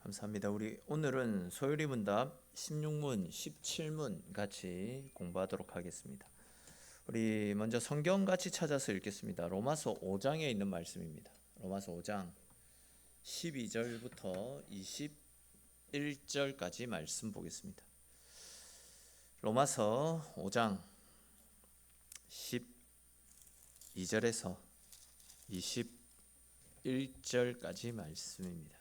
감사합니다. 우리 오늘은 소요리 문답 16문, 17문 같이 공부하도록 하겠습니다. 우리 먼저 성경 같이 찾아서 읽겠습니다. 로마서 5장에 있는 말씀입니다. 로마서 5장 12절부터 21절까지 말씀 보겠습니다. 로마서 5장 12절에서 21절까지 말씀입니다.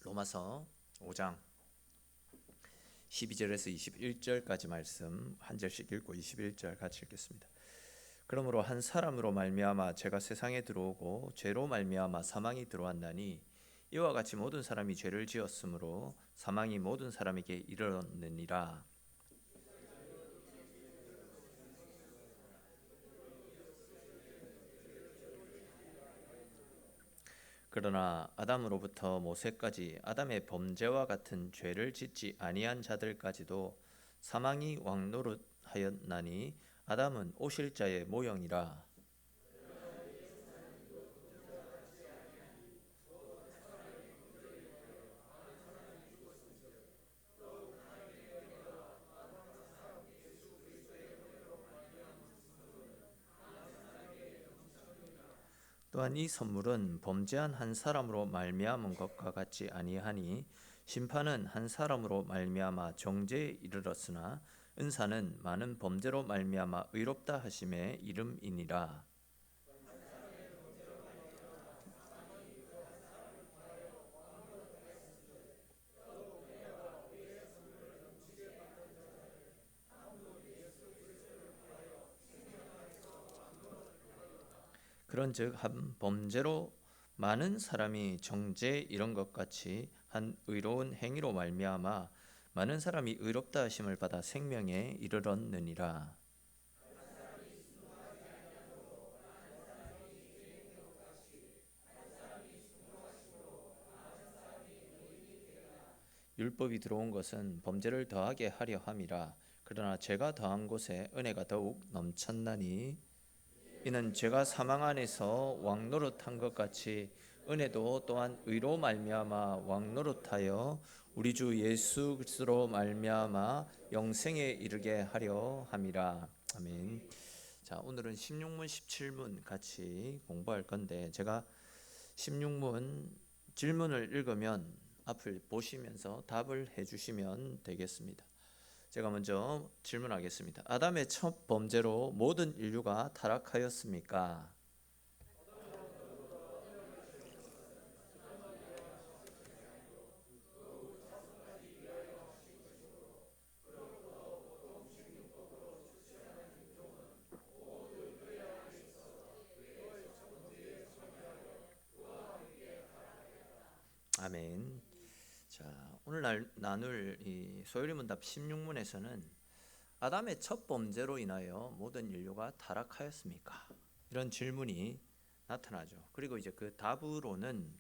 로마서 5장 12절에서 21절까지 말씀 한 절씩 읽고 21절 같이 읽겠습니다. 그러므로 한 사람으로 말미암아 죄가 세상에 들어오고 죄로 말미암아 사망이 들어왔나니 이와 같이 모든 사람이 죄를 지었으므로 사망이 모든 사람에게 이르렀느니라. 그러나 아담으로부터 모세까지 아담의 범죄와 같은 죄를 짓지 아니한 자들까지도 사망이 왕노릇하였나니 아담은 오실 자의 모형이라. 또한 이 선물은 범죄한 한 사람으로 말미암은 것과 같지 아니하니 심판은 한 사람으로 말미암아 정죄에 이르렀으나 은사는 많은 범죄로 말미암아 의롭다 하심의 이름이니라. 그런즉 한 범죄로 많은 사람이 정죄에 이른 것 같이 한 의로운 행위로 말미암아 많은 사람이 의롭다 하심을 받아 생명에 이르렀느니라. 율법이 들어온 것은 범죄를 더하게 하려 함이라. 그러나 죄가 더한 곳에 은혜가 더욱 넘쳤나니 이는 죄가 사망 안에서 왕노릇한 것 같이 은혜도 또한 의로 말미암아 왕노릇하여 우리 주 예수 그리스도로 말미암아 영생에 이르게 하려 함이라. 아멘. 자, 오늘은 16문 17문 같이 공부할 건데 제가 16문 질문을 읽으면 앞을 보시면서 답을 해 주시면 되겠습니다. 제가 먼저 질문하겠습니다. 아담의 첫 범죄로 모든 인류가 타락하였습니까? 아멘. 자, 오늘 나눌 이 소요리 문답 16문에서는 아담의 첫 범죄로 인하여 모든 인류가 타락하였습니까? 이런 질문이 나타나죠. 그리고 이제 그 답으로는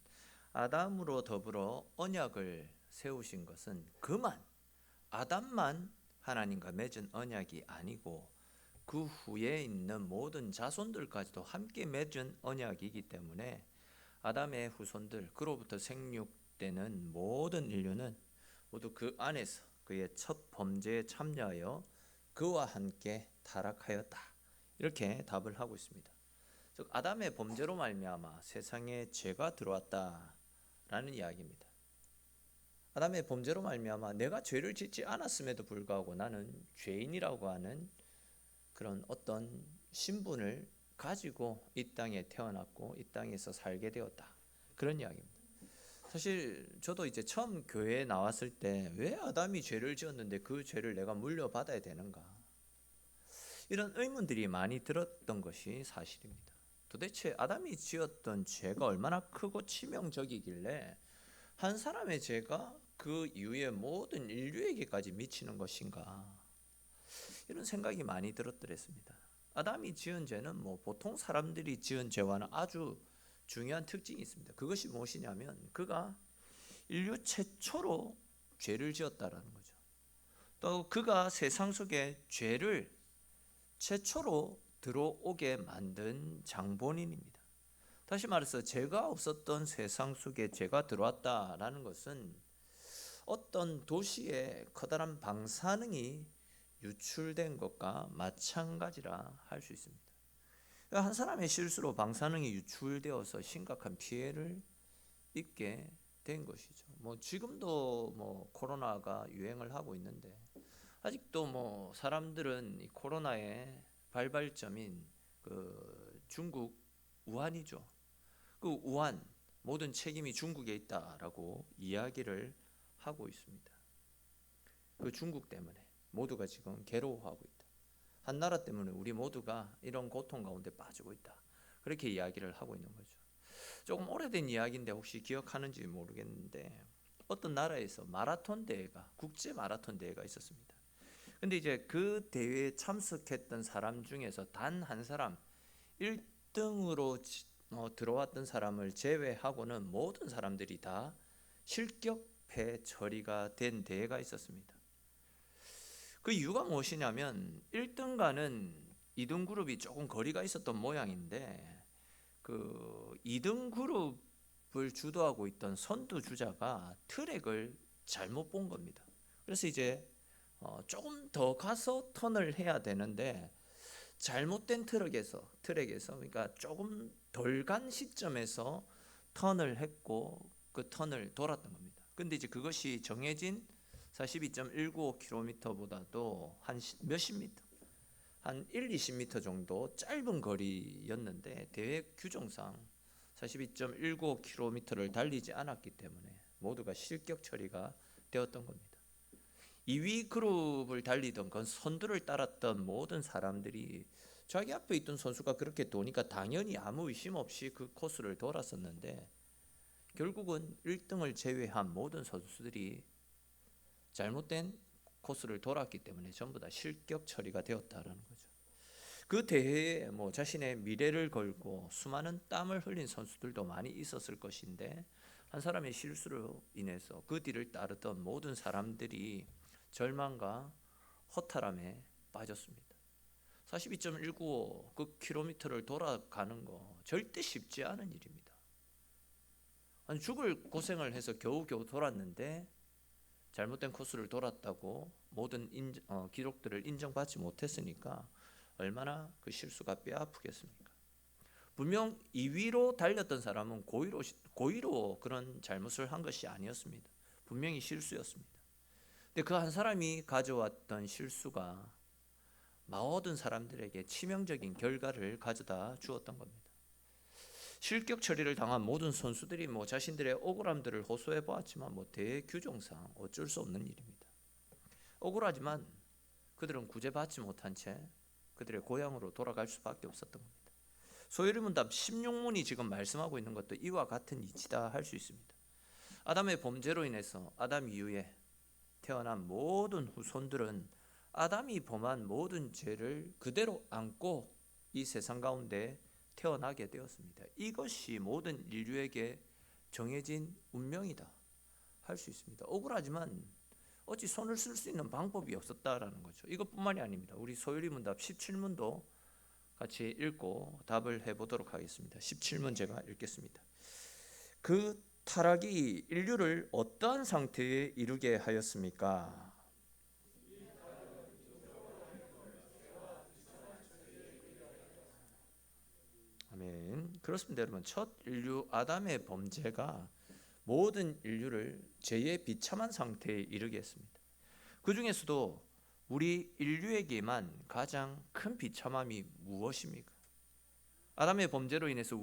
아담으로 더불어 언약을 세우신 것은 그만 아담만 하나님과 맺은 언약이 아니고 그 후에 있는 모든 자손들까지도 함께 맺은 언약이기 때문에 아담의 후손들 그로부터 생육되는 모든 인류는 모두 그 안에서 그의 첫 범죄에 참여하여 그와 함께 타락하였다. 이렇게 답을 하고 있습니다. 즉 아담의 범죄로 말미암아 세상에 죄가 들어왔다라는 이야기입니다. 아담의 범죄로 말미암아 내가 죄를 짓지 않았음에도 불구하고 나는 죄인이라고 하는 그런 어떤 신분을 가지고 이 땅에 태어났고 이 땅에서 살게 되었다. 그런 이야기입니다. 사실 저도 이제 처음 교회에 나왔을 때 왜 아담이 죄를 지었는데 그 죄를 내가 물려받아야 되는가? 이런 의문들이 많이 들었던 것이 사실입니다. 도대체 아담이 지었던 죄가 얼마나 크고 치명적이길래 한 사람의 죄가 그 이후에 모든 인류에게까지 미치는 것인가? 이런 생각이 많이 들었더랬습니다. 아담이 지은 죄는 뭐 보통 사람들이 지은 죄와는 아주 중요한 특징이 있습니다. 그것이 무엇이냐면 그가 인류 최초로 죄를 지었다라는 거죠. 또 그가 세상 속에 죄를 최초로 들어오게 만든 장본인입니다. 다시 말해서 죄가 없었던 세상 속에 죄가 들어왔다라는 것은 어떤 도시에 커다란 방사능이 유출된 것과 마찬가지라 할 수 있습니다. 한 사람의 실수로 방사능이 유출되어서 심각한 피해를 입게 된 것이죠. 지금도 코로나가 유행을 하고 있는데 아직도 사람들은 이 코로나의 발발점인 그 중국 우한이죠. 그 우한 모든 책임이 중국에 있다라고 이야기를 하고 있습니다. 그 중국 때문에 모두가 지금 괴로워하고 있다. 한 나라 때문에 우리 모두가 이런 고통 가운데 빠지고 있다. 그렇게 이야기를 하고 있는 거죠. 조금 오래된 이야기인데 혹시 기억하는지 모르겠는데 어떤 나라에서 마라톤 대회가 국제 마라톤 대회가 있었습니다. 근데 이제 그 대회에 참석했던 사람 중에서 단 한 사람 1등으로 들어왔던 사람을 제외하고는 모든 사람들이 다 실격패 처리가 된 대회가 있었습니다. 그 이유가 무엇이냐면 1등과는 2등 그룹이 조금 거리가 있었던 모양인데 그 2등 그룹을 주도하고 있던 선두주자가 트랙을 잘못 본 겁니다. 그래서 이제 조금 더 가서 턴을 해야 되는데 잘못된 트랙에서 그러니까 조금 덜 간 시점에서 턴을 했고 그 턴을 돌았던 겁니다. 근데 이제 그것이 정해진 42.195km보다도 한 몇십 미터, 한 1, 20m 정도 짧은 거리였는데 대회 규정상 42.195km를 달리지 않았기 때문에 모두가 실격 처리가 되었던 겁니다. 2위 그룹을 달리던 그 선두를 따랐던 모든 사람들이 자기 앞에 있던 선수가 그렇게 도니까 당연히 아무 의심 없이 그 코스를 돌았었는데 결국은 1등을 제외한 모든 선수들이 잘못된 코스를 돌았기 때문에 전부 다 실격 처리가 되었다라는 거죠. 그 대회에 자신의 미래를 걸고 수많은 땀을 흘린 선수들도 많이 있었을 것인데 한 사람의 실수로 인해서 그 뒤를 따르던 모든 사람들이 절망과 허탈함에 빠졌습니다. 42.195 그 킬로미터를 돌아가는 거 절대 쉽지 않은 일입니다. 아니, 죽을 고생을 해서 겨우겨우 돌았는데 잘못된 코스를 돌았다고 모든 기록들을 인정받지 못했으니까 얼마나 그 실수가 뼈아프겠습니까? 분명 2위로 달렸던 사람은 고의로 그런 잘못을 한 것이 아니었습니다. 분명히 실수였습니다. 근데 그 한 사람이 가져왔던 실수가 모든 사람들에게 치명적인 결과를 가져다 주었던 겁니다. 실격 처리를 당한 모든 선수들이 자신들의 억울함들을 호소해 보았지만 대규정상 어쩔 수 없는 일입니다. 억울하지만 그들은 구제받지 못한 채 그들의 고향으로 돌아갈 수밖에 없었던 겁니다. 소요리문답 16문이 지금 말씀하고 있는 것도 이와 같은 이치다 할 수 있습니다. 아담의 범죄로 인해서 아담 이후에 태어난 모든 후손들은 아담이 범한 모든 죄를 그대로 안고 이 세상 가운데 태어나게 되었습니다. 이것이 모든 인류에게 정해진 운명이다 할 수 있습니다. 억울하지만 어찌 손을 쓸 수 있는 방법이 없었다라는 거죠. 이것뿐만이 아닙니다. 우리 소요리문답 17문도 같이 읽고 답을 해보도록 하겠습니다. 17문 제가 읽겠습니다. 그 타락이 인류를 어떠한 상태에 이르게 하였습니까? 아멘. 그렇습니다, 여러분. 첫 인류 아담의 범죄가 모든 인류를 죄의 비참한 상태에 이르게 했습니다. 그 중에서도 우리 인류에게만 가장 큰 비참함이 무엇입니까? 아담의 범죄로 인해서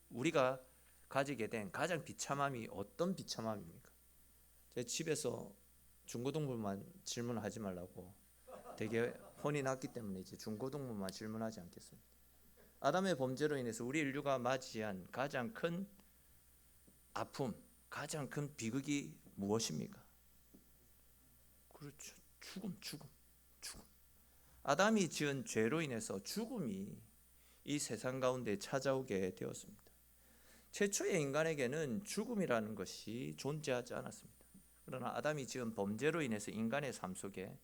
우리가 가지게 된 가장 비참함이 어떤 비참함입니까? 제 집에서 중고등부만 질문하지 말라고 되게 혼이 났기 때문에 이제 중고등부만 질문하지 않겠습니다. 아담의 범죄로 인해서 우리 인류가 맞이한 가장 큰 아픔, 가장 큰 비극이 무엇입니까? 그렇죠. 죽음. 아담이 지은 죄로 인해서 죽음이 이 세상 가운데 찾아오게 되었습니다. 최초의 인간에게는 죽음이라는 것이 존재하지 않았습니다. 그러나 아담이 지은 범죄로 인해서 인간의 삶 속에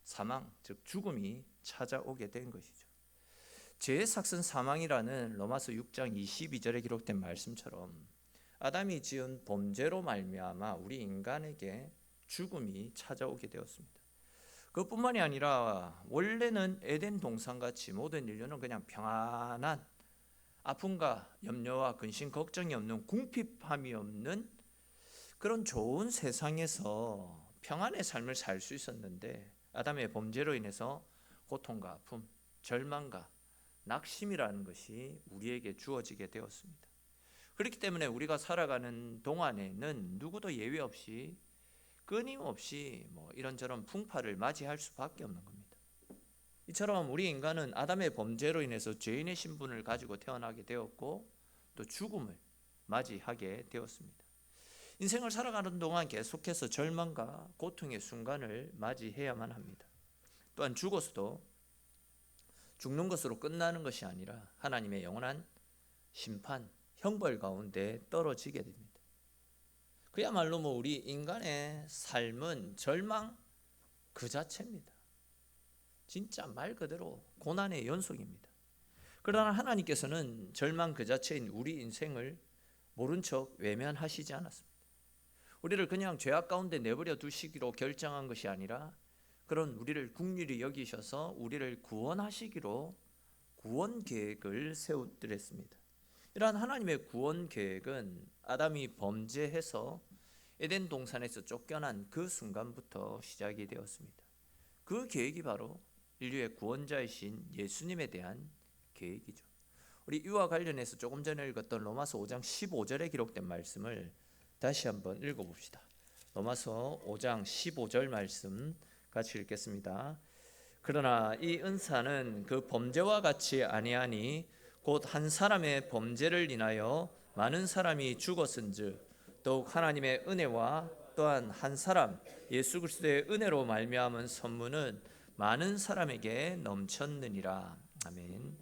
사망, 즉 죽음이 찾아오게 된 것이죠. 죄의 삭슨 사망이라는 로마서 6장 22절에 기록된 말씀처럼 아담이 지은 범죄로 말미암아 우리 인간에게 죽음이 찾아오게 되었습니다. 그것뿐만이 아니라 원래는 에덴 동산같이 모든 인류는 그냥 평안한, 아픔과 염려와 근심 걱정이 없는, 궁핍함이 없는 그런 좋은 세상에서 평안의 삶을 살 수 있었는데, 아담의 범죄로 인해서 고통과 아픔, 절망과 낙심이라는 것이 우리에게 주어지게 되었습니다. 그렇기 때문에 우리가 살아가는 동안에는 누구도 예외 없이 끊임없이 이런저런 풍파를 맞이할 수밖에 없는 겁니다. 이처럼 우리 인간은 아담의 범죄로 인해서 죄인의 신분을 가지고 태어나게 되었고 또 죽음을 맞이하게 되었습니다. 인생을 살아가는 동안 계속해서 절망과 고통의 순간을 맞이해야만 합니다. 또한 죽어서도 죽는 것으로 끝나는 것이 아니라 하나님의 영원한 심판, 형벌 가운데 떨어지게 됩니다. 그야말로 우리 인간의 삶은 절망 그 자체입니다. 진짜 말 그대로 고난의 연속입니다. 그러나 하나님께서는 절망 그 자체인 우리 인생을 모른 척 외면하시지 않았습니다. 우리를 그냥 죄악 가운데 내버려 두시기로 결정한 것이 아니라 그런 우리를 긍휼히 여기셔서 우리를 구원하시기로 구원 계획을 세우셨습니다. 이러한 하나님의 구원 계획은 아담이 범죄해서 에덴 동산에서 쫓겨난 그 순간부터 시작이 되었습니다. 그 계획이 바로 인류의 구원자이신 예수님에 대한 계획이죠. 우리 이와 관련해서 조금 전에 읽었던 로마서 5장 15절에 기록된 말씀을 다시 한번 읽어봅시다. 로마서 5장 15절 말씀 같이 읽겠습니다. 그러나 이 은사는 그 범죄와 같이 아니하니 곧 한 사람의 범죄를 인하여 많은 사람이 죽었은즉 더욱 하나님의 은혜와 또한 한 사람 예수 그리스도의 은혜로 말미암은 선물은 많은 사람에게 넘쳤느니라. 아멘.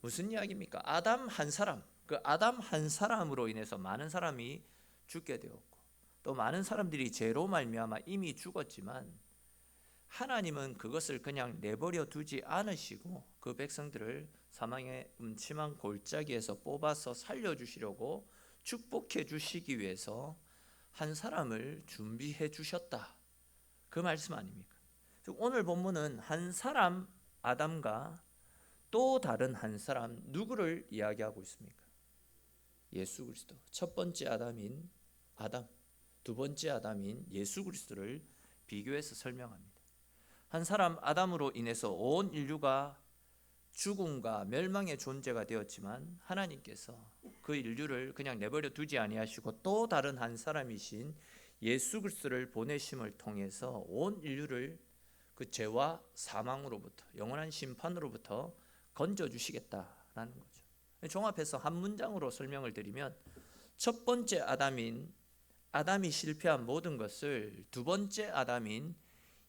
무슨 이야기입니까? 아담 한 사람, 그 아담 한 사람으로 인해서 많은 사람이 죽게 되었고 또 많은 사람들이 죄로 말미암아 이미 죽었지만 하나님은 그것을 그냥 내버려 두지 않으시고 그 백성들을 사망의 음침한 골짜기에서 뽑아서 살려주시려고 축복해 주시기 위해서 한 사람을 준비해 주셨다. 그 말씀 아닙니까? 오늘 본문은 한 사람 아담과 또 다른 한 사람 누구를 이야기하고 있습니까? 예수 그리스도. 첫 번째 아담인 아담, 두 번째 아담인 예수 그리스도를 비교해서 설명합니다. 한 사람 아담으로 인해서 온 인류가 죽음과 멸망의 존재가 되었지만 하나님께서 그 인류를 그냥 내버려 두지 아니하시고 또 다른 한 사람이신 예수 그리스도를 보내심을 통해서 온 인류를 그 죄와 사망으로부터 영원한 심판으로부터 건져주시겠다라는 거죠. 종합해서 한 문장으로 설명을 드리면 첫 번째 아담이 실패한 모든 것을 두 번째 아담인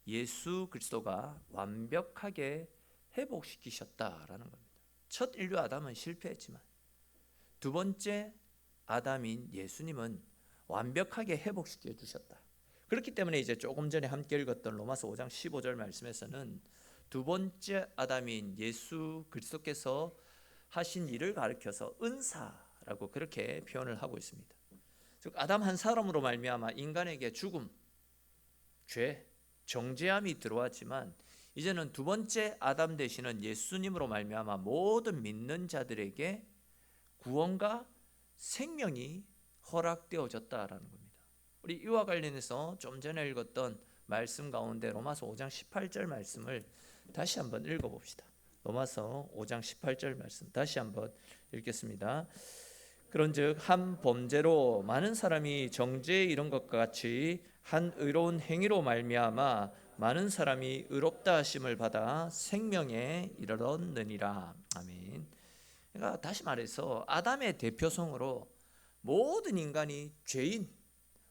예수 그리스도가 완벽하게 회복시키셨다라는 겁니다. 첫 인류 아담은 실패했지만 두 번째 아담인 예수님은 완벽하게 회복시켜 주셨다. 그렇기 때문에 이제 조금 전에 함께 읽었던 로마서 5장 15절 말씀에서는 두 번째 아담인 예수 그리스도께서 하신 일을 가리켜서 은사라고 그렇게 표현을 하고 있습니다. 즉 아담 한 사람으로 말미암아 인간에게 죽음, 죄, 정죄함이 들어왔지만 이제는 두 번째 아담 되시는 예수님으로 말미암아 모든 믿는 자들에게 구원과 생명이 허락되어졌다라는 겁니다. 우리 이와 관련해서 좀 전에 읽었던 말씀 가운데 로마서 5장 18절 말씀을 다시 한번 읽어봅시다. 로마서 5장 18절 말씀 다시 한번 읽겠습니다. 그런즉 한 범죄로 많은 사람이 정죄에 이른 것과 같이 한 의로운 행위로 말미암아 많은 사람이 의롭다 하심을 받아 생명에 이르렀느니라. 아멘. 그러니까 다시 말해서 아담의 대표성으로 모든 인간이 죄인,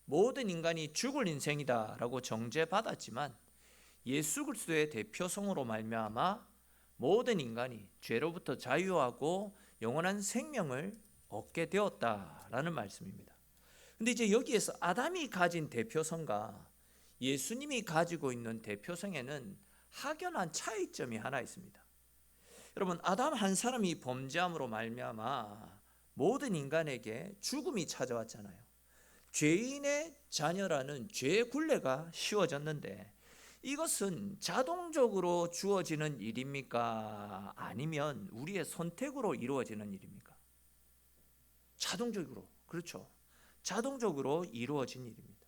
모든 인간이 죽을 인생이다라고 정죄받았지만 예수 그리스도의 대표성으로 말미암아 모든 인간이 죄로부터 자유하고 영원한 생명을 얻게 되었다라는 말씀입니다. 근데 이제 여기에서 아담이 가진 대표성과 예수님이 가지고 있는 대표성에는 확연한 차이점이 하나 있습니다. 여러분, 아담 한 사람이 범죄함으로 말미암아 모든 인간에게 죽음이 찾아왔잖아요. 죄인의 자녀라는 죄의 굴레가 씌워졌는데, 이것은 자동적으로 주어지는 일입니까? 아니면 우리의 선택으로 이루어지는 일입니까? 자동적으로, 그렇죠. 자동적으로 이루어진 일입니다.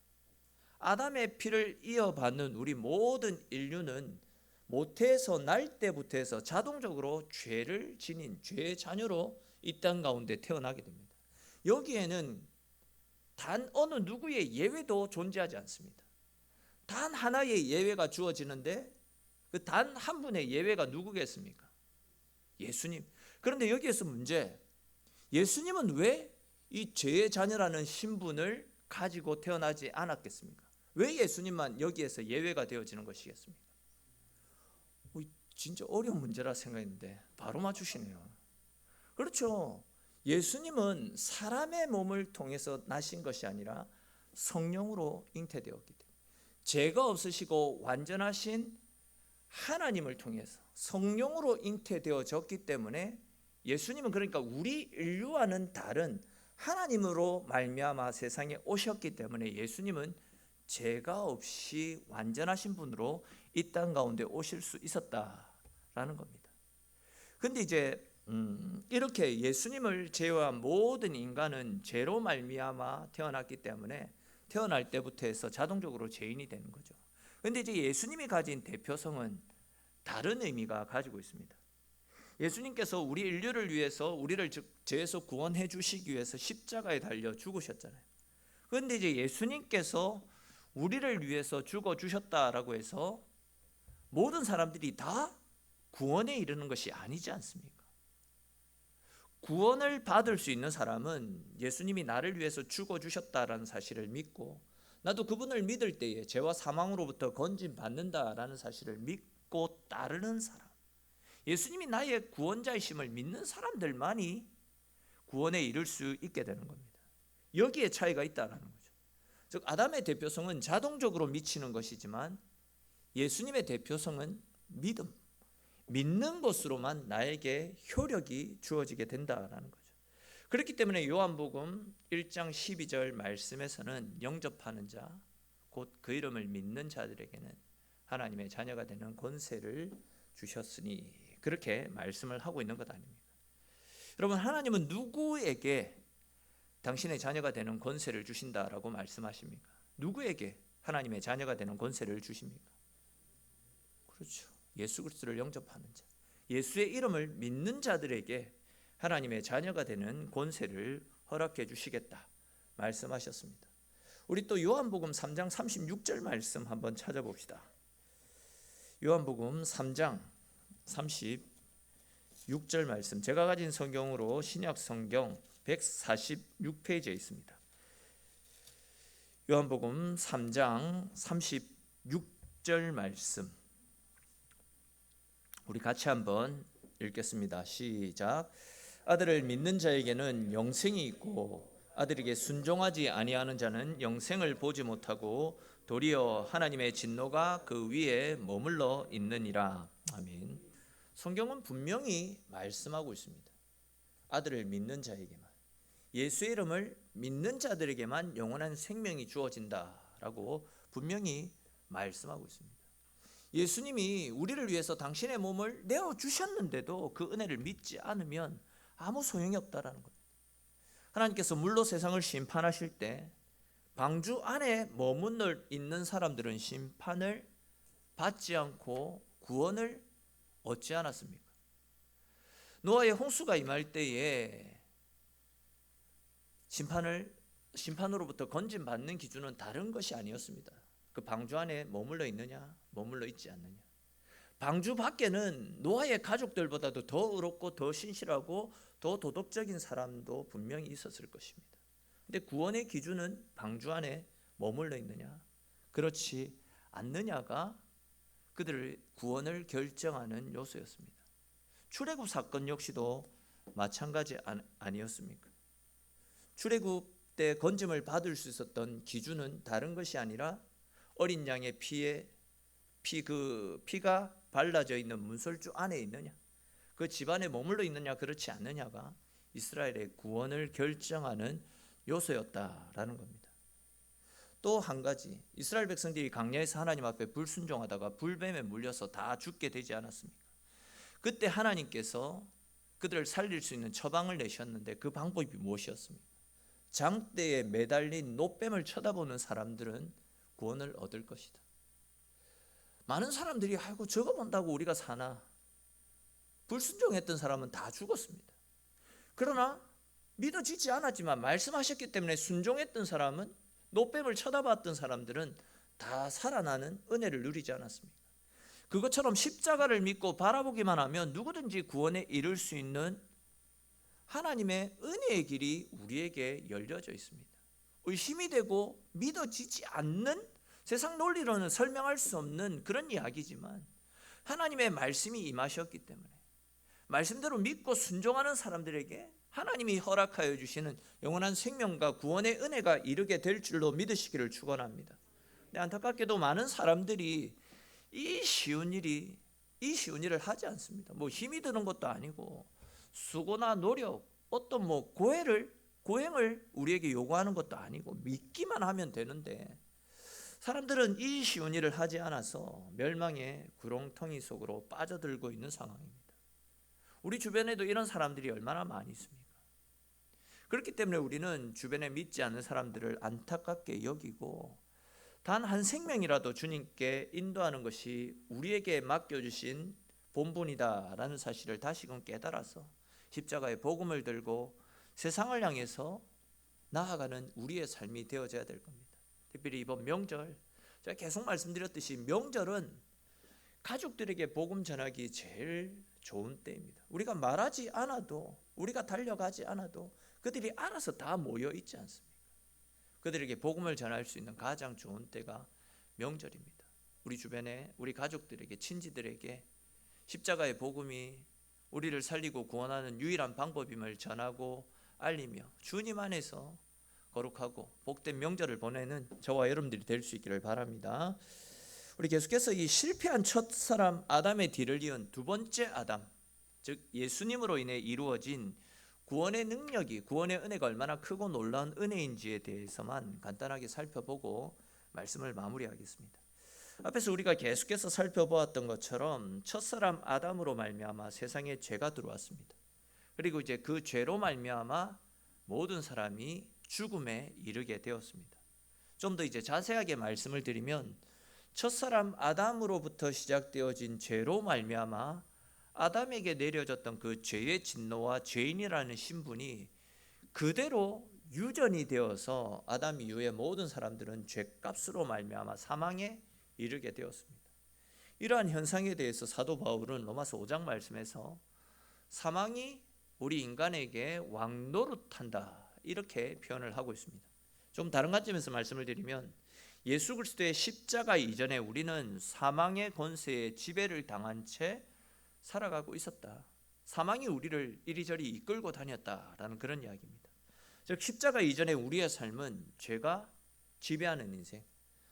아담의 피를 이어받는 우리 모든 인류는 모태에서 날 때부터 해서 자동적으로 죄를 지닌 죄의 자녀로 이 땅 가운데 태어나게 됩니다. 여기에는 단 어느 누구의 예외도 존재하지 않습니다. 단 하나의 예외가 주어지는데, 그 단 한 분의 예외가 누구겠습니까? 예수님. 그런데 여기에서 문제, 예수님은 왜 이 죄의 자녀라는 신분을 가지고 태어나지 않았겠습니까? 왜 예수님만 여기에서 예외가 되어지는 것이겠습니까? 진짜 어려운 문제라 생각했는데 바로 맞추시네요. 그렇죠. 예수님은 사람의 몸을 통해서 나신 것이 아니라 성령으로 잉태되었기 때문에, 죄가 없으시고 완전하신 하나님을 통해서 성령으로 잉태되어졌기 때문에, 예수님은 그러니까 우리 인류와는 다른 하나님으로 말미암아 세상에 오셨기 때문에 예수님은 죄가 없이 완전하신 분으로 이 땅 가운데 오실 수 있었다라는 겁니다. 근데 이제 이렇게 예수님을 제외한 모든 인간은 죄로 말미암아 태어났기 때문에 태어날 때부터 해서 자동적으로 죄인이 되는 거죠. 근데 이제 예수님이 가진 대표성은 다른 의미가 가지고 있습니다. 예수님께서 우리 인류를 위해서, 우리를 죄에서 구원해 주시기 위해서 십자가에 달려 죽으셨잖아요. 그런데 이제 예수님께서 우리를 위해서 죽어 주셨다라고 해서 모든 사람들이 다 구원에 이르는 것이 아니지 않습니까? 구원을 받을 수 있는 사람은 예수님이 나를 위해서 죽어 주셨다라는 사실을 믿고, 나도 그분을 믿을 때에 죄와 사망으로부터 건진 받는다라는 사실을 믿고 따르는 사람, 예수님이 나의 구원자이심을 믿는 사람들만이 구원에 이를 수 있게 되는 겁니다. 여기에 차이가 있다라는 거죠. 즉, 아담의 대표성은 자동적으로 미치는 것이지만 예수님의 대표성은 믿음, 믿는 것으로만 나에게 효력이 주어지게 된다라는 거죠. 그렇기 때문에 요한복음 1장 12절 말씀에서는 영접하는 자, 곧 그 이름을 믿는 자들에게는 하나님의 자녀가 되는 권세를 주셨으니, 그렇게 말씀을 하고 있는 것 아닙니까? 여러분, 하나님은 누구에게 당신의 자녀가 되는 권세를 주신다라고 말씀하십니까? 누구에게 하나님의 자녀가 되는 권세를 주십니까? 그렇죠. 예수 그리스도를 영접하는 자, 예수의 이름을 믿는 자들에게 하나님의 자녀가 되는 권세를 허락해 주시겠다 말씀하셨습니다. 우리 또 요한복음 3장 36절 말씀 한번 찾아봅시다. 요한복음 3장 36절 말씀, 제가 가진 성경으로 신약 성경 146페이지에 있습니다. 요한복음 3장 36절 말씀, 우리 같이 한번 읽겠습니다. 시작. 아들을 믿는 자에게는 영생이 있고 아들에게 순종하지 아니하는 자는 영생을 보지 못하고 도리어 하나님의 진노가 그 위에 머물러 있느니라. 아멘. 성경은 분명히 말씀하고 있습니다. 아들을 믿는 자에게만, 예수의 이름을 믿는 자들에게만 영원한 생명이 주어진다라고 분명히 말씀하고 있습니다. 예수님이 우리를 위해서 당신의 몸을 내어주셨는데도 그 은혜를 믿지 않으면 아무 소용이 없다라는 겁니다. 하나님께서 물로 세상을 심판하실 때 방주 안에 머물러 있는 사람들은 심판을 받지 않고 구원을 얻지 않았습니까? 노아의 홍수가 임할 때에 심판으로부터 건진받는 기준은 다른 것이 아니었습니다. 그 방주 안에 머물러 있느냐, 머물러 있지 않느냐. 방주 밖에는 노아의 가족들보다도 더 의롭고 더 신실하고 더 도덕적인 사람도 분명히 있었을 것입니다. 근데 구원의 기준은 방주 안에 머물러 있느냐, 그렇지 않느냐가 그들의 구원을 결정하는 요소였습니다. 출애굽 사건 역시도 마찬가지 아니었습니까? 출애굽 때 건짐을 받을 수 있었던 기준은 다른 것이 아니라 어린 양의 피가 발라져 있는 문설주 안에 있느냐, 그 집안에 머물러 있느냐 그렇지 않느냐가 이스라엘의 구원을 결정하는 요소였다라는 겁니다. 또 한 가지, 이스라엘 백성들이 광야에서 하나님 앞에 불순종하다가 불뱀에 물려서 다 죽게 되지 않았습니까? 그때 하나님께서 그들을 살릴 수 있는 처방을 내셨는데 그 방법이 무엇이었습니까? 장대에 매달린 노뱀을 쳐다보는 사람들은 구원을 얻을 것이다. 많은 사람들이 아이고 저거 본다고 우리가 사나? 불순종했던 사람은 다 죽었습니다. 그러나 믿어지지 않았지만 말씀하셨기 때문에 순종했던 사람은, 노뱀을 쳐다봤던 사람들은 다 살아나는 은혜를 누리지 않았습니까? 그것처럼 십자가를 믿고 바라보기만 하면 누구든지 구원에 이를 수 있는 하나님의 은혜의 길이 우리에게 열려져 있습니다. 의심이 되고 믿어지지 않는, 세상 논리로는 설명할 수 없는 그런 이야기지만 하나님의 말씀이 임하셨기 때문에 말씀대로 믿고 순종하는 사람들에게 하나님이 허락하여 주시는 영원한 생명과 구원의 은혜가 이르게 될 줄로 믿으시기를 축원합니다. 근데 안타깝게도 많은 사람들이 이 쉬운 일을 하지 않습니다. 뭐 힘이 드는 것도 아니고 수고나 노력, 어떤 고행을 우리에게 요구하는 것도 아니고 믿기만 하면 되는데, 사람들은 이 쉬운 일을 하지 않아서 멸망의 구렁텅이 속으로 빠져들고 있는 상황입니다. 우리 주변에도 이런 사람들이 얼마나 많이 있습니까? 그렇기 때문에 우리는 주변에 믿지 않는 사람들을 안타깝게 여기고 단 한 생명이라도 주님께 인도하는 것이 우리에게 맡겨주신 본분이다라는 사실을 다시금 깨달아서 십자가의 복음을 들고 세상을 향해서 나아가는 우리의 삶이 되어져야 될 겁니다. 특별히 이번 명절, 제가 계속 말씀드렸듯이 명절은 가족들에게 복음 전하기 제일 좋은 때입니다. 우리가 말하지 않아도, 우리가 달려가지 않아도 그들이 알아서 다 모여 있지 않습니까? 그들에게 복음을 전할 수 있는 가장 좋은 때가 명절입니다. 우리 주변에 우리 가족들에게, 친지들에게 십자가의 복음이 우리를 살리고 구원하는 유일한 방법임을 전하고 알리며 주님 안에서 거룩하고 복된 명절을 보내는 저와 여러분들이 될 수 있기를 바랍니다. 우리 계속해서 이 실패한 첫사람 아담의 뒤를 이은 두 번째 아담, 즉 예수님으로 인해 이루어진 구원의 능력이, 구원의 은혜가 얼마나 크고 놀라운 은혜인지에 대해서만 간단하게 살펴보고 말씀을 마무리하겠습니다. 앞에서 우리가 계속해서 살펴보았던 것처럼 첫사람 아담으로 말미암아 세상에 죄가 들어왔습니다. 그리고 이제 그 죄로 말미암아 모든 사람이 죽음에 이르게 되었습니다. 좀 더 이제 자세하게 말씀을 드리면 첫사람 아담으로부터 시작되어진 죄로 말미암아 아담에게 내려졌던 그 죄의 진노와 죄인이라는 신분이 그대로 유전이 되어서 아담 이후에 모든 사람들은 죄값으로 말미암아 사망에 이르게 되었습니다. 이러한 현상에 대해서 사도 바울은 로마서 5장 말씀에서 사망이 우리 인간에게 왕노릇한다 이렇게 표현을 하고 있습니다. 좀 다른 관점에서 말씀을 드리면 예수 그리스도의 십자가 이전에 우리는 사망의 권세에 지배를 당한 채 살아가고 있었다. 사망이 우리를 이리저리 이끌고 다녔다라는 그런 이야기입니다. 즉 십자가 이전에 우리의 삶은 죄가 지배하는 인생,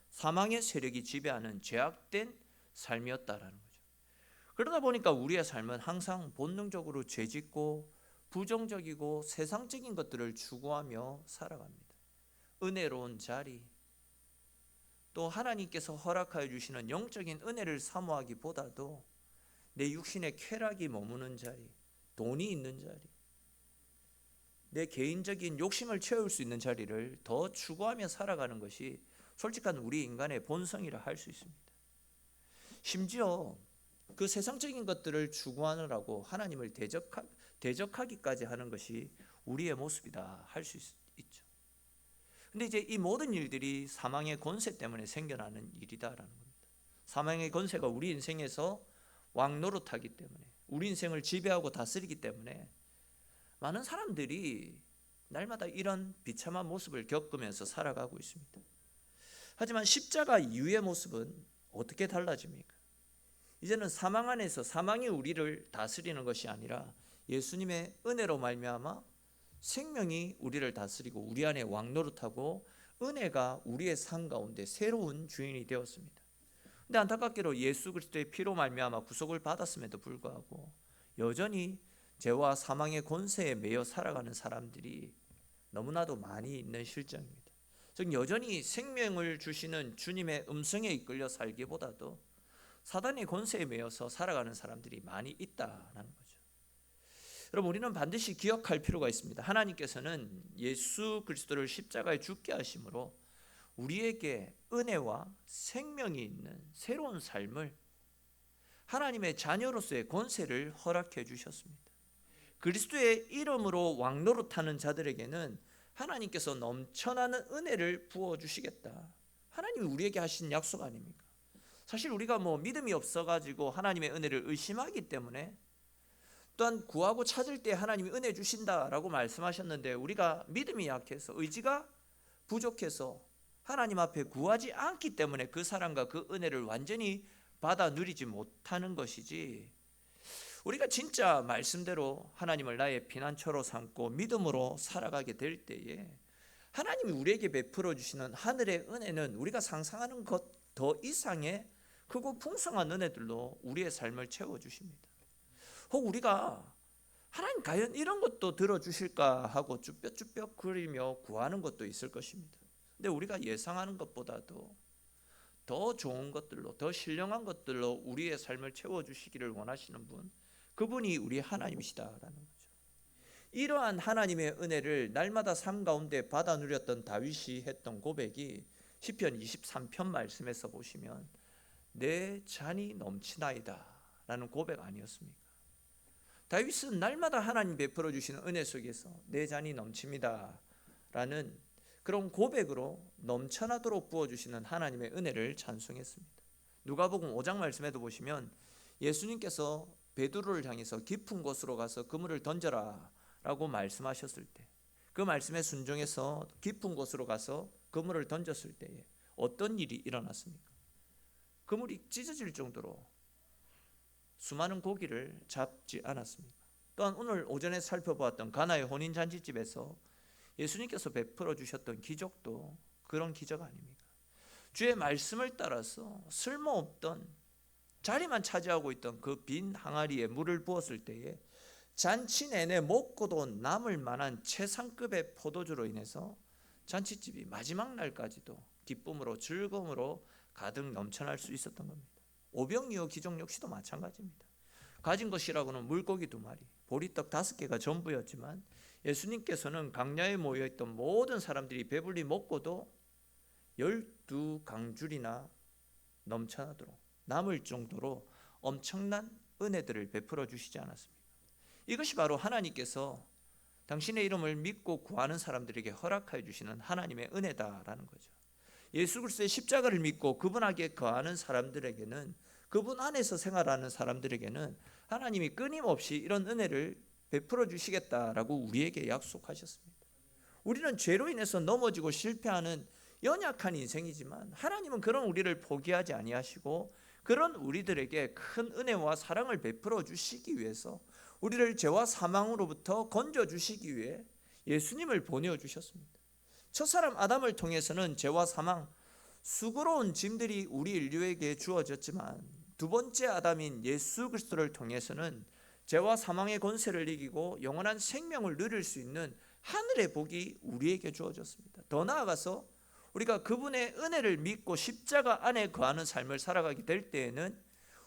사망의 세력이 지배하는 죄악된 삶이었다라는 거죠. 그러다 보니까 우리의 삶은 항상 본능적으로 죄짓고 부정적이고 세상적인 것들을 추구하며 살아갑니다. 은혜로운 자리, 또 하나님께서 허락하여 주시는 영적인 은혜를 사모하기보다도 내 육신의 쾌락이 머무는 자리, 돈이 있는 자리, 내 개인적인 욕심을 채울 수 있는 자리를 더 추구하며 살아가는 것이 솔직한 우리 인간의 본성이라 할 수 있습니다. 심지어 그 세상적인 것들을 추구하느라고 하나님을 대적하기까지 하는 것이 우리의 모습이다 할 수 있죠. 근데 이제 이 모든 일들이 사망의 권세 때문에 생겨나는 일이다라는 겁니다. 사망의 권세가 우리 인생에서 왕노릇하기 때문에, 우리 인생을 지배하고 다스리기 때문에 많은 사람들이 날마다 이런 비참한 모습을 겪으면서 살아가고 있습니다. 하지만 십자가 이후의 모습은 어떻게 달라집니까? 이제는 사망 안에서 사망이 우리를 다스리는 것이 아니라 예수님의 은혜로 말미암아 생명이 우리를 다스리고 우리 안에 왕노릇하고 은혜가 우리의 삶 가운데 새로운 주인이 되었습니다. 근데 안타깝게도 예수 그리스도의 피로 말미암아 구속을 받았음에도 불구하고 여전히 죄와 사망의 권세에 매여 살아가는 사람들이 너무나도 많이 있는 실정입니다. 즉 여전히 생명을 주시는 주님의 음성에 이끌려 살기보다도 사단의 권세에 매여서 살아가는 사람들이 많이 있다는 거죠. 여러분, 우리는 반드시 기억할 필요가 있습니다. 하나님께서는 예수 그리스도를 십자가에 죽게 하심으로 우리에게 은혜와 생명이 있는 새로운 삶을, 하나님의 자녀로서의 권세를 허락해 주셨습니다. 그리스도의 이름으로 왕노릇하는 자들에게는 하나님께서 넘쳐나는 은혜를 부어주시겠다. 하나님이 우리에게 하신 약속 아닙니까? 사실 우리가 믿음이 없어가지고 하나님의 은혜를 의심하기 때문에, 또한 구하고 찾을 때 하나님이 은혜 주신다라고 말씀하셨는데 우리가 믿음이 약해서, 의지가 부족해서 하나님 앞에 구하지 않기 때문에 그 사랑과 그 은혜를 완전히 받아 누리지 못하는 것이지, 우리가 진짜 말씀대로 하나님을 나의 피난처로 삼고 믿음으로 살아가게 될 때에 하나님이 우리에게 베풀어 주시는 하늘의 은혜는 우리가 상상하는 것 더 이상의 크고 풍성한 은혜들로 우리의 삶을 채워주십니다. 혹 우리가 하나님 과연 이런 것도 들어주실까 하고 쭈뼛쭈뼛 거리며 구하는 것도 있을 것입니다. 근데 우리가 예상하는 것보다도 더 좋은 것들로, 더 신령한 것들로 우리의 삶을 채워주시기를 원하시는 분, 그분이 우리 하나님이시다라는 거죠. 이러한 하나님의 은혜를 날마다 삶 가운데 받아 누렸던 다윗이 했던 고백이 시편 23편 말씀에서 보시면 내 잔이 넘치나이다 라는 고백 아니었습니까? 다윗은 날마다 하나님 베풀어 주시는 은혜 속에서 내 잔이 넘칩니다 라는 그런 고백으로 넘쳐나도록 부어주시는 하나님의 은혜를 찬송했습니다. 누가복음 5장 말씀에도 보시면 예수님께서 베드로를 향해서 깊은 곳으로 가서 그물을 던져라 라고 말씀하셨을 때, 그 말씀에 순종해서 깊은 곳으로 가서 그물을 던졌을 때에 어떤 일이 일어났습니까? 그물이 찢어질 정도로 수많은 고기를 잡지 않았습니까? 또한 오늘 오전에 살펴보았던 가나의 혼인잔치집에서 예수님께서 베풀어 주셨던 기적도 그런 기적 아닙니까? 주의 말씀을 따라서 쓸모없던, 자리만 차지하고 있던 그 빈 항아리에 물을 부었을 때에 잔치 내내 먹고도 남을 만한 최상급의 포도주로 인해서 잔치집이 마지막 날까지도 기쁨으로 즐거움으로 가득 넘쳐날 수 있었던 겁니다. 오병이어 기적 역시도 마찬가지입니다. 가진 것이라고는 물고기 2마리, 보리떡 5개가 전부였지만 예수님께서는 강야에 모여있던 모든 사람들이 배불리 먹고도 12강줄이나 넘쳐나도록 남을 정도로 엄청난 은혜들을 베풀어 주시지 않았습니까? 이것이 바로 하나님께서 당신의 이름을 믿고 구하는 사람들에게 허락하여 주시는 하나님의 은혜다라는 거죠. 예수 그리스도의 십자가를 믿고 그분 안에 거하는 사람들에게는, 그분 안에서 생활하는 사람들에게는 하나님이 끊임없이 이런 은혜를 베풀어 주시겠다라고 우리에게 약속하셨습니다. 우리는 죄로 인해서 넘어지고 실패하는 연약한 인생이지만 하나님은 그런 우리를 포기하지 아니하시고 그런 우리들에게 큰 은혜와 사랑을 베풀어 주시기 위해서, 우리를 죄와 사망으로부터 건져 주시기 위해 예수님을 보내어 주셨습니다. 첫사람 아담을 통해서는 죄와 사망, 수고로운 짐들이 우리 인류에게 주어졌지만 두 번째 아담인 예수 그리스도를 통해서는 죄와 사망의 권세를 이기고 영원한 생명을 누릴 수 있는 하늘의 복이 우리에게 주어졌습니다. 더 나아가서 우리가 그분의 은혜를 믿고 십자가 안에 거하는 삶을 살아가게 될 때에는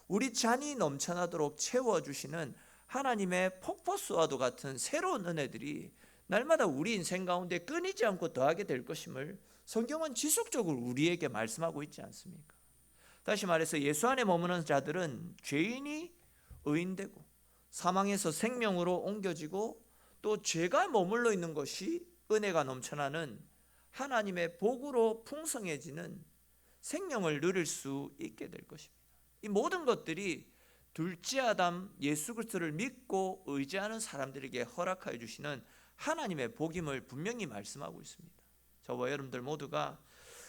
우리 잔이 넘쳐나도록 채워주시는 하나님의 폭포수와도 같은 새로운 은혜들이 날마다 우리 인생 가운데 끊이지 않고 더하게 될 것임을 성경은 지속적으로 우리에게 말씀하고 있지 않습니까? 다시 말해서 예수 안에 머무는 자들은 죄인이 의인되고 사망에서 생명으로 옮겨지고 또 죄가 머물러 있는 것이 은혜가 넘쳐나는 하나님의 복으로 풍성해지는 생명을 누릴 수 있게 될 것입니다. 이 모든 것들이 둘째 아담 예수 그리스도를 믿고 의지하는 사람들에게 허락하여 주시는 하나님의 복임을 분명히 말씀하고 있습니다. 저와 여러분들 모두가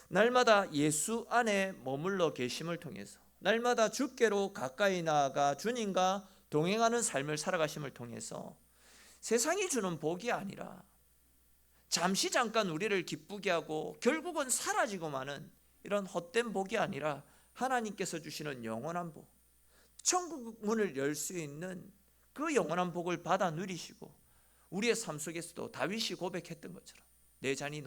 날마다 예수 안에 머물러 계심을 통해서, 날마다 주께로 가까이 나아가 주님과 동행하는 삶을 살아가심을 통해서 세상이 주는 복이 아니라 잠시 잠깐 우리를 기쁘게 하고 결국은 사라지고 마는 이런 헛된 복이 아니라 하나님께서 주시는 영원한 복, 천국 문을 열 수 있는 그 영원한 복을 받아 누리시고 우리의 삶 속에서도 다윗이 고백했던 것처럼 내 잔이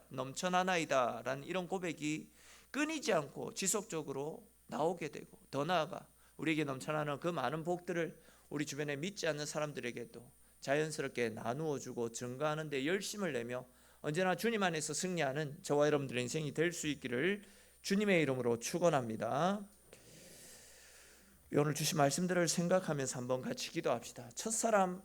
넘쳐나나이다 라는 이런 고백이 끊이지 않고 지속적으로 나오게 되고, 더 나아가 우리에게 넘쳐나는 그 많은 복들을 우리 주변에 믿지 않는 사람들에게도 자연스럽게 나누어 주고 증가하는 데 열심을 내며 언제나 주님 안에서 승리하는 저와 여러분들의 인생이 될 수 있기를 주님의 이름으로 축원합니다. 오늘 주신 말씀들을 생각하면서 한번 같이 기도합시다. 첫사람